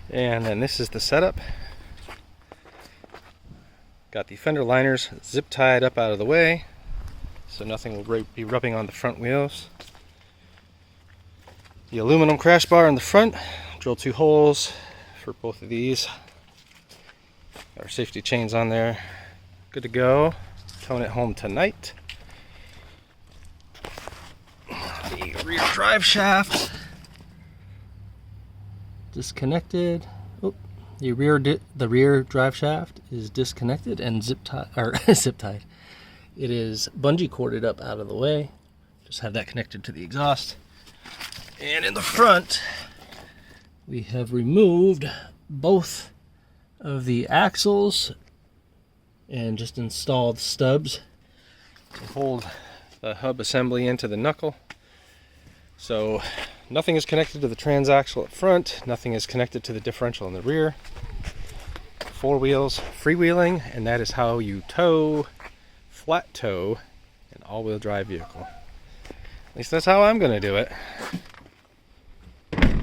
And then this is the setup. Got the fender liners zip tied up out of the way, so nothing will be rubbing on the front wheels. The aluminum crash bar in the front, drill 2 holes for both of these. Got our safety chains on there. Good to go. Towing it home tonight. The rear drive shaft disconnected. Oh, the rear drive shaft is disconnected and zip tied. It is bungee corded up out of the way. Just have that connected to the exhaust. And in the front, we have removed both of the axles and just installed stubs to hold the hub assembly into the knuckle. So nothing is connected to the transaxle at front, nothing is connected to the differential in the rear. 4 wheels freewheeling, and that is how you tow, flat tow, an all-wheel drive vehicle. At least that's how I'm going to do it.